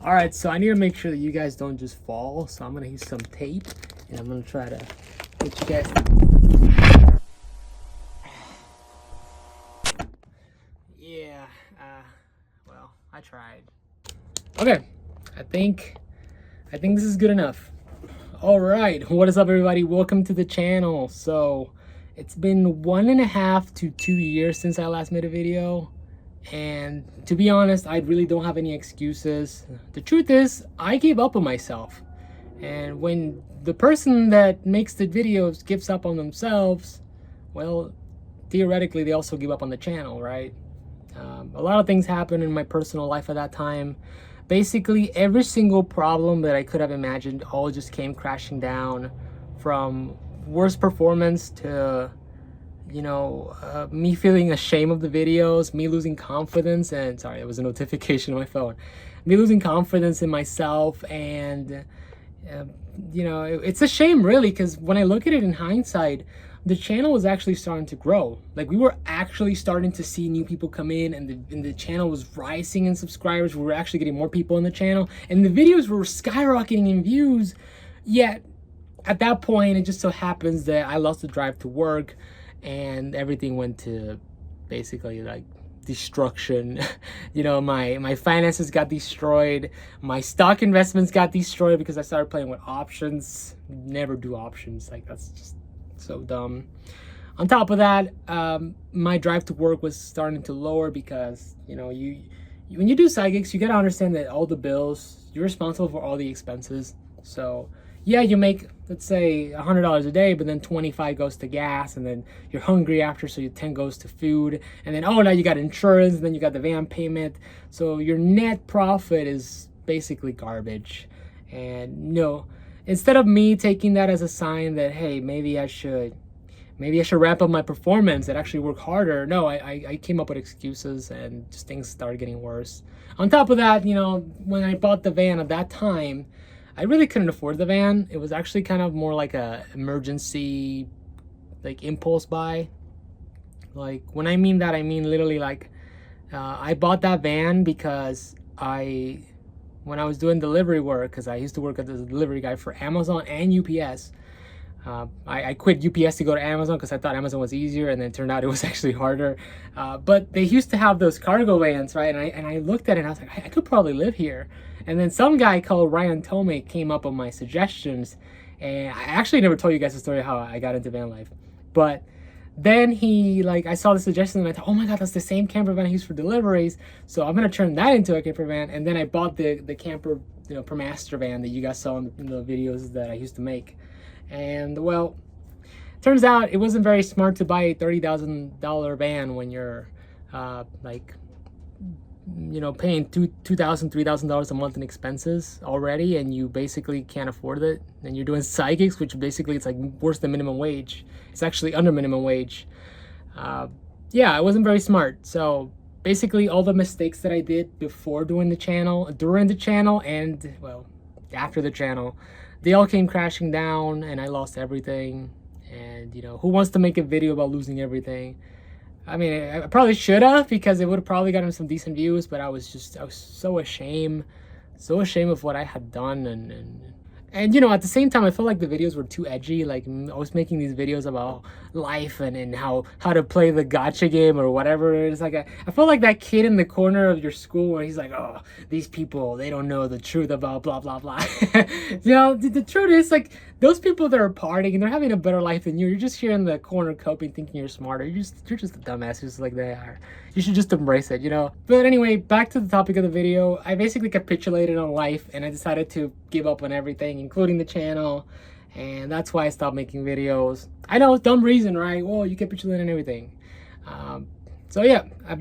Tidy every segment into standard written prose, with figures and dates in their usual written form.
All right, so I need to make sure that you guys don't just fall. So I'm gonna use some tape, and I'm gonna try to get you guys. Yeah. Well, I tried. Okay. I think this is good enough. All right. What is up, everybody? Welcome to the channel. So it's been 1.5 to 2 years since I last made a video. And to be honest, I really don't have any excuses. The truth is, I gave up on myself. And when the person that makes the videos gives up on themselves, well, theoretically, they also give up on the channel, right? A lot of things happened in my personal life at that time. Basically, every single problem that I could have imagined all just came crashing down, from worst performance to me feeling ashamed of the videos, me losing confidence, and sorry, it was a notification on my phone, me losing confidence in myself. And it's a shame, really, because when I look at it in hindsight, the channel was actually starting to grow. Like, we were actually starting to see new people come in, and the channel was rising in subscribers. We were actually getting more people on the channel, and the videos were skyrocketing in views. Yet at that point, it just so happens that I lost the drive to work, and everything went to basically like destruction. My finances got destroyed, my stock investments got destroyed because I started playing with options. Never do options, like, that's just so dumb. On top of that, my drive to work was starting to lower because when you do side gigs, you gotta understand that all the bills, you're responsible for all the expenses. So yeah, you make, let's say, $100 a day, but then 25 goes to gas, and then you're hungry after, so your 10 goes to food, and then now you got insurance, and then you got the van payment. So your net profit is basically garbage. And instead of me taking that as a sign that, hey, maybe I should ramp up my performance and actually work harder, no, I came up with excuses, and just things started getting worse. On top of that, when I bought the van at that time, I really couldn't afford the van. It was actually kind of more like a emergency, like, impulse buy. Like, when I mean that, I mean literally, like, I bought that van because when I was doing delivery work, because I used to work as a delivery guy for Amazon and UPS. I quit UPS to go to Amazon because I thought Amazon was easier, and then it turned out it was actually harder. But they used to have those cargo vans, right? And I looked at it and I was like, I could probably live here. And then some guy called Ryan Tomei came up on my suggestions, and I actually never told you guys the story of how I got into van life. But then I saw the suggestion, and I thought, oh my god, that's the same camper van I use for deliveries, so I'm gonna turn that into a camper van. And then I bought the camper, ProMaster van that you guys saw in the videos that I used to make. And well, turns out it wasn't very smart to buy a $30,000 van when you're paying $2,000, $3,000 a month in expenses already, and you basically can't afford it. And you're doing side gigs, which basically it's like worse than minimum wage. It's actually under minimum wage. Yeah, it wasn't very smart. So basically, all the mistakes that I did before doing the channel, during the channel, and well, after the channel, they all came crashing down, and I lost everything. And who wants to make a video about losing everything? I mean, I probably should have, because it would have probably gotten some decent views, but I was so ashamed of what I had done. And at the same time, I felt like the videos were too edgy. Like, I was making these videos about life and how to play the gotcha game or whatever. It's like I felt like that kid in the corner of your school where he's like, oh, these people, they don't know the truth about blah blah blah. The truth is, like, those people that are partying and they're having a better life than you, you're just here in the corner coping, thinking you're smarter. You're just a dumbass, just like they are. You should just embrace it, But anyway, back to the topic of the video. I basically capitulated on life, and I decided to give up on everything, including the channel. And that's why I stopped making videos. I know, dumb reason, right? Well, you capitulate on everything. So yeah, I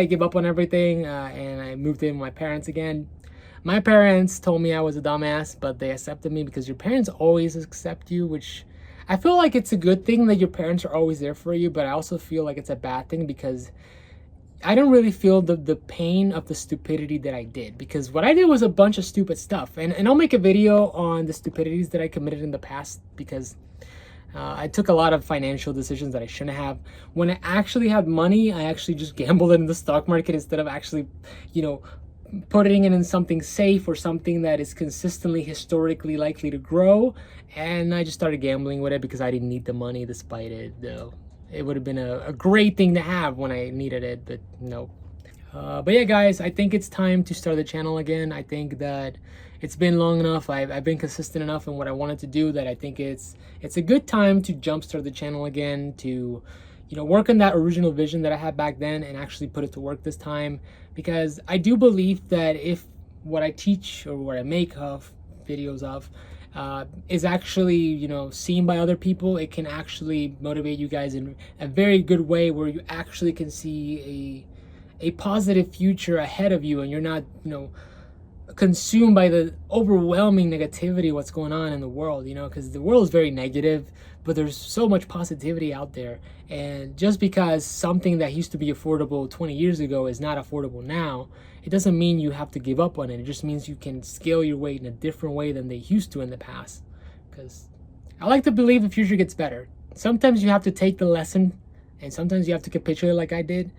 give up on everything, and I moved in with my parents again. My parents told me I was a dumbass, but they accepted me, because your parents always accept you, which I feel like it's a good thing that your parents are always there for you, but I also feel like it's a bad thing, because I don't really feel the pain of the stupidity that I did, because what I did was a bunch of stupid stuff. And I'll make a video on the stupidities that I committed in the past, because I took a lot of financial decisions that I shouldn't have. When I actually had money, I actually just gambled it in the stock market instead of actually, putting it in something safe or something that is consistently historically likely to grow. And I just started gambling with it because I didn't need the money, despite it though. It would have been a great thing to have when I needed it, but no. But yeah, guys, I think it's time to start the channel again. I think that it's been long enough. I've been consistent enough in what I wanted to do that I think it's a good time to jumpstart the channel again, to work on that original vision that I had back then and actually put it to work this time. Because I do believe that if what I teach or what I make of videos of is actually seen by other people, it can actually motivate you guys in a very good way, where you actually can see a positive future ahead of you, and you're not consumed by the overwhelming negativity what's going on in the world, because the world is very negative, but there's so much positivity out there. And just because something that used to be affordable 20 years ago is not affordable now, it doesn't mean you have to give up on it. It just means you can scale your way in a different way than they used to in the past. Because I like to believe the future gets better. Sometimes you have to take the lesson, and sometimes you have to capitulate like I did.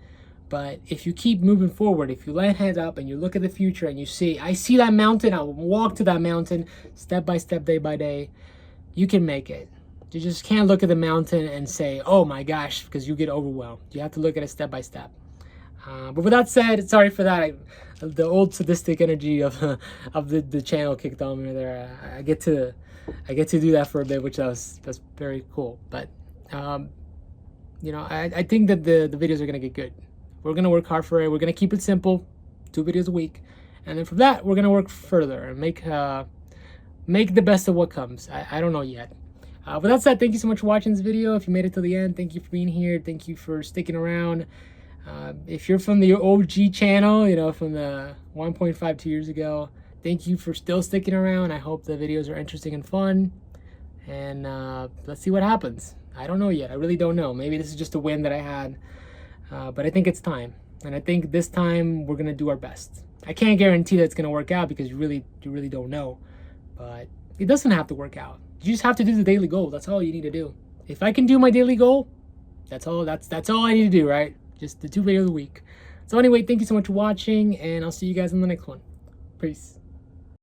But if you keep moving forward, if you land head up and you look at the future and you see, I see that mountain, I'll walk to that mountain step by step, day by day, you can make it. You just can't look at the mountain and say, oh my gosh, because you get overwhelmed. You have to look at it step by step. But with that said, sorry for that. The old sadistic energy of the channel kicked on me there. I get to do that for a bit, which that's very cool. But I think that the videos are gonna get good. We're gonna work hard for it. We're gonna keep it simple, 2 videos a week, and then from that we're gonna work further and make the best of what comes. I don't know yet. With that said, thank you so much for watching this video. If you made it to the end, thank you for being here. Thank you for sticking around. If you're from the OG channel, from the 1.5 2 years ago, thank you for still sticking around. I hope the videos are interesting and fun, and let's see what happens. I don't know yet. I really don't know. Maybe this is just a win that I had. But I think it's time, and I think this time we're gonna do our best. I can't guarantee that it's gonna work out because you really don't know, but it doesn't have to work out. You just have to do the daily goal. That's all you need to do. If I can do my daily goal, that's all I need to do, right? Just the 2 videos a week. So anyway, thank you so much for watching, and I'll see you guys in the next one. Peace.